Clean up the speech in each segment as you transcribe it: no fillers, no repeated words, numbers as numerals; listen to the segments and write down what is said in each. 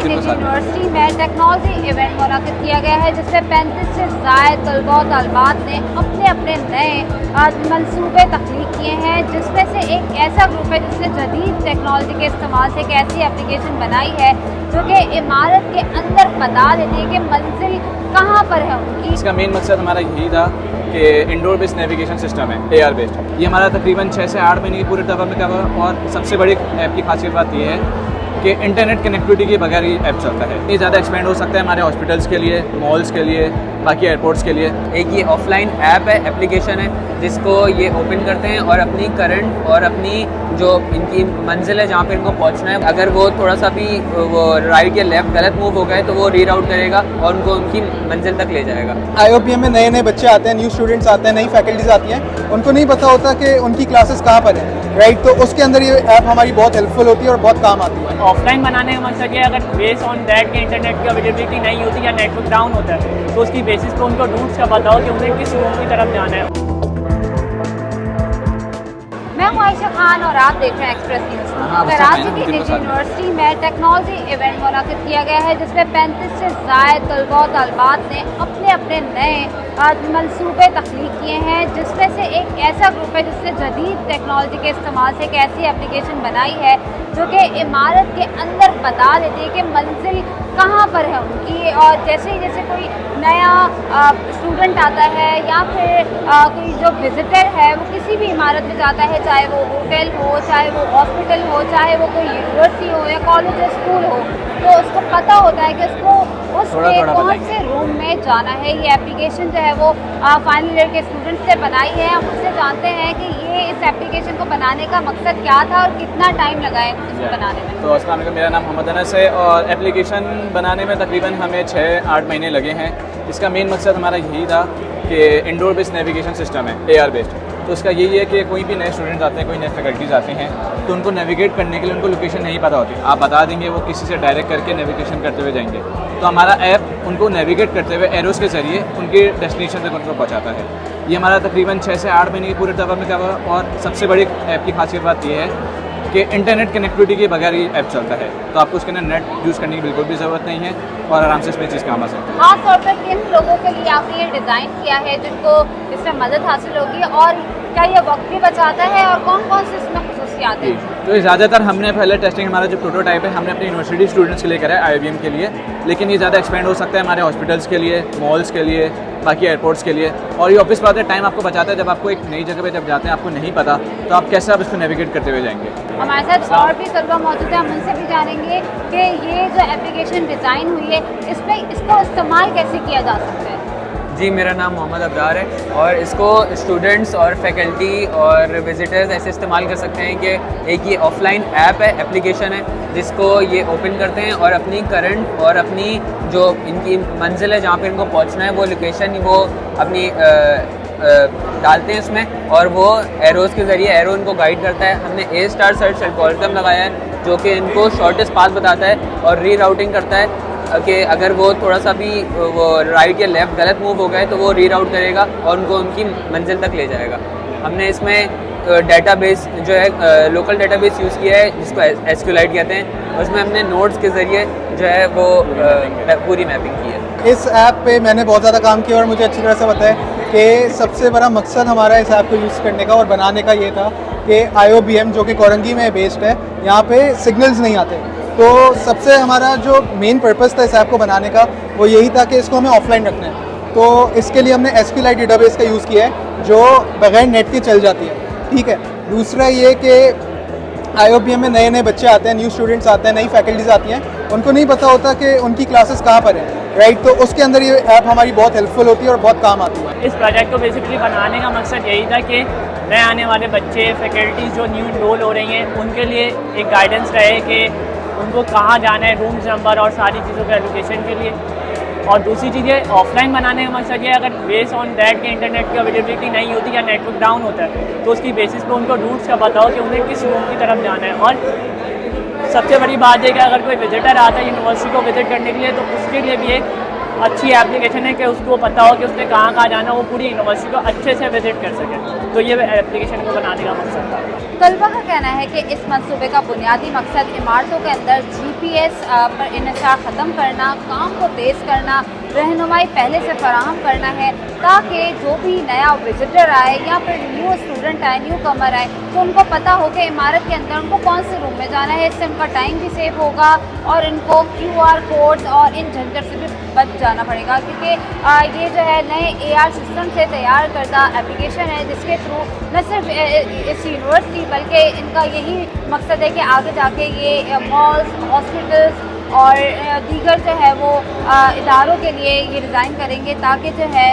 University में technology event मुनक़िद किया गया है, जिसमें 35 से ज़ायद तलबा और तालिबात ने अपने अपने नए मंसूबे तख्लीक किए हैं, जिसमें से एक ऐसा ग्रुप है जिसने जदीद टेक्नोलॉजी के इस्तेमाल से एक ऐसी एप्लीकेशन बनाई है जो कि इमारत के अंदर बता देती है कि मंजिल कहाँ पर है उनकी। इसका मेन मकसद हमारा यही था कि इंडोर बेस्ड नेविगेशन सिस्टम है, AR बेस्ड। ये हमारा तकरीबन 6 से 8 महीने की पूरे डेवलपमेंट का हुआ और सबसे बड़ी ऐप की खासियत बात ये है कि इंटरनेट कनेक्टिविटी के बगैर ये ऐप चलता है। ये ज़्यादा एक्सपेंड हो सकता है हमारे हॉस्पिटल्स के लिए, मॉल्स के लिए, बाकी एयरपोर्ट्स के लिए। एक ये ऑफलाइन ऐप है, एप्लीकेशन है, जिसको ये ओपन करते हैं और अपनी करंट और अपनी जो इनकी मंजिल है जहाँ पे इनको पहुँचना है, अगर वो थोड़ा सा भी वो राइट या लेफ़्ट गलत मूव हो गए तो वो रीराउट करेगा और उनको उनकी मंजिल तक ले जाएगा। IOPM में नए नए बच्चे आते हैं, न्यू स्टूडेंट्स आते हैं, नई फैकल्टीज आती हैं, उनको नहीं पता होता कि उनकी क्लासेस कहाँ पर हैं, राइट। तो उसके अंदर ये ऐप हमारी बहुत हेल्पफुल होती है और बहुत काम आती है। ऑफलाइन बनाने का मकसद ये अगर बेस ऑन दैट के इंटरनेट की अवेलेबिलिटी नहीं होती या नेटवर्क डाउन होता है तो उसकी बेसिस पे उनको रूट्स का पता हो कि उन्हें किस रूम की तरफ जाना है। मैं हूं आयशा खान और आप देख रहे हैं एक्सप्रेस न्यूज़। कराची की निजी यूनिवर्सिटी में टेक्नोलॉजी इवेंट मुनक़िद किया गया है, जिसमें 35 से ज़ायद तलबा और तालिबात ने अपने अपने नए मंसूबे तख्लीक किए हैं, जिसमें से एक ऐसा ग्रुप है जिसने जदीद टेक्नोलॉजी के इस्तेमाल से एक ऐसी एप्लीकेशन बनाई है जो कि इमारत के अंदर बता देती है कि मंजिल कहाँ पर है उनकी। और जैसे कोई नया स्टूडेंट आता है या फिर कोई जो विज़िटर है वो किसी भी इमारत में जाता है, चाहे वो होटल हो, चाहे वो हॉस्पिटल हो, चाहे वो कोई यूनिवर्सिटी हो या कॉलेज या स्कूल हो, तो उसको पता होता है कि उसको कौन से रूम में जाना है। ये एप्लीकेशन जो है वो फाइनल ईयर के स्टूडेंट्स से बनाई है। हम उससे जानते हैं कि ये इस एप्लीकेशन को बनाने का मकसद क्या था और कितना टाइम लगा है इसको बनाने में। तो अस्सलाम वालेकुम, मेरा नाम मोहम्मद अनस है और एप्लीकेशन बनाने में तकरीबन हमें 6-8 महीने लगे हैं। इसका मेन मकसद हमारा यही था कि इंडोर बेस्ड नेविगेशन सिस्टम है, AR बेस्ड। तो उसका यही है कि कोई भी नए स्टूडेंट आते हैं, कोई नए फैकल्टीज़ आते हैं, तो उनको नेविगेट करने के लिए उनको लोकेशन नहीं पता होती। आप बता देंगे, वो किसी से डायरेक्ट करके नेविगेशन करते हुए जाएंगे। तो हमारा ऐप उनको नेविगेट करते हुए एरोस के ज़रिए उनके डेस्टिनेशन तक उनको पहुँचाता है। ये हमारा तकरीबन 6 से 8 महीने की पूरे डेवलपमेंट का हुआ और सबसे बड़ी ऐप की खासियत बात ये है कि इंटरनेट कनेक्टिविटी के बगैर ये ऐप चलता है। तो आपको उसके अंदर नेट यूज़ करने की बिल्कुल भी ज़रूरत नहीं है और आराम से इसमें चीज़ काम आ सकती है। खास तौर पर किन लोगों के लिए आपने ये डिज़ाइन किया है जिनको इसमें मदद हासिल होगी, और क्या ये वक्त भी बचाता है, और कौन कौन से इसमें खसूसियात हैं? तो ज़्यादातर हमने पहले टेस्टिंग, हमारा जो प्रोटोटाइप है हमने अपने यूनिवर्सिटी स्टूडेंट्स के लिए करा है, IOPM के लिए, लेकिन ये ज़्यादा एक्सपेंड हो सकता है हमारे हॉस्पिटल्स के लिए, मॉल्स के लिए, बाकी एयरपोर्ट्स के लिए। और ये ऑफिस बात है, टाइम आपको बचाता है। जब आपको एक नई जगह पे जब जाते हैं, आपको नहीं पता, तो आप कैसे आप इसको नेविगेट करते हुए जाएंगे। हमारे साथ और भी तलबा मौजूद है, हम उनसे भी जानेंगे कि ये जो एप्लीकेशन डिज़ाइन हुई है इसमें इसको इस्तेमाल कैसे किया जा सकता है। जी, मेरा नाम मोहम्मद अब्रार है और इसको स्टूडेंट्स और फैकल्टी और विजिटर्स ऐसे इस्तेमाल कर सकते हैं कि एक ये ऑफलाइन ऐप है, एप्लीकेशन है, जिसको ये ओपन करते हैं और अपनी करंट और अपनी जो इनकी मंजिल है जहाँ पे इनको पहुँचना है वो लोकेशन वो अपनी डालते हैं इसमें, और वो एरोज़ के ज़रिए एरो इनको गाइड करता है। हमने A स्टार सर्च एल्गोरिथम लगाया है जो कि इनको शॉर्टेस्ट पाथ बताता है और री राउटिंग करता है कि अगर वो थोड़ा सा भी वो राइट या लेफ़्ट गलत मूव हो गए तो वो रीराउट करेगा और उनको उनकी मंजिल तक ले जाएगा। हमने इसमें डेटाबेस जो है लोकल डेटाबेस यूज़ किया है जिसको SQLite कहते हैं, उसमें हमने नोड्स के ज़रिए जो है वो पूरी मैपिंग की है। इस ऐप पे मैंने बहुत ज़्यादा काम किया और मुझे अच्छी तरह से पता है कि सबसे बड़ा मकसद हमारा इस ऐप को यूज़ करने का और बनाने का ये था कि IOPM जो कि कोरंगी में बेस्ड है, यहाँ पे सिग्नल्स नहीं आते। तो सबसे हमारा जो मेन पर्पस था इस ऐप को बनाने का वो यही था कि इसको हमें ऑफलाइन रखना है। तो इसके लिए हमने SQLite डेटाबेस का यूज़ किया है जो बगैर नेट के चल जाती है, ठीक है। दूसरा ये कि IOPM में नए नए बच्चे आते हैं, न्यू स्टूडेंट्स आते हैं, नई फैकल्टीज आती हैं, उनको नहीं पता होता कि उनकी क्लासेस कहाँ पर हैं, राइट। तो उसके अंदर ये ऐप हमारी बहुत हेल्पफुल होती है और बहुत काम आती है। इस प्रोजेक्ट को बेसिकली बनाने का मकसद यही था कि नए आने वाले बच्चे, फैकल्टीज़ जो न्यू इनरोल हो रही हैं, उनके लिए एक गाइडेंस रहे कि उनको कहाँ जाना है, रूम्स नंबर और सारी चीज़ों के एलोकेशन के लिए। और दूसरी चीज़ ये ऑफलाइन बनाने का मकसद ये अगर बेस ऑन दैट के इंटरनेट की अवेलेबिलिटी नहीं होती या नेटवर्क डाउन होता है तो उसकी बेसिस पे उनको रूट्स का पता हो कि उन्हें किस रूम की तरफ जाना है। और सबसे बड़ी बात है कि अगर कोई विजिटर आता है यूनिवर्सिटी को विजिट करने के लिए तो उसके लिए भी एक अच्छी एप्लीकेशन है कि उसको पता हो कि उसने कहाँ कहाँ जाना, वो पूरी यूनिवर्सिटी को अच्छे से विजिट कर सके। तो ये एप्लीकेशन को बनाने का मकसद था। तलबा का कहना है कि इस मंसूबे का बुनियादी मकसद इमारतों के अंदर GPS पर इन्हिसार ख़त्म करना, काम को तेज़ करना, रहनुमाई पहले से फराहम करना है, ताकि जो भी नया विजिटर आए या फिर न्यू स्टूडेंट आए, न्यू कमर आए, तो उनको पता हो कि इमारत के अंदर उनको कौन से रूम में जाना है। इससे उनका टाइम भी सेव होगा और इनको QR कोड्स और इन झंझट से भी बच जाना पड़ेगा, क्योंकि ये जो है नए AR सिस्टम से तैयार करदा एप्लीकेशन है, जिसके थ्रू न सिर्फ इस यूनिवर्सिटी बल्कि इनका यही मकसद है कि आगे जाके ये मॉल्स, हॉस्पिटल्स और दीगर जो है वो इदारों के लिए ये डिज़ाइन करेंगे, ताकि जो है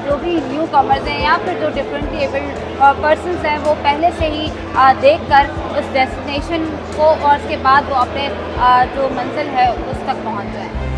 जो भी न्यू कमर्स हैं या फिर जो डिफरेंटली एबल्ड पर्सनस हैं वो पहले से ही देखकर उस डेस्टिनेशन को और उसके बाद वो अपने जो मंजिल है उस तक पहुंच जाएं।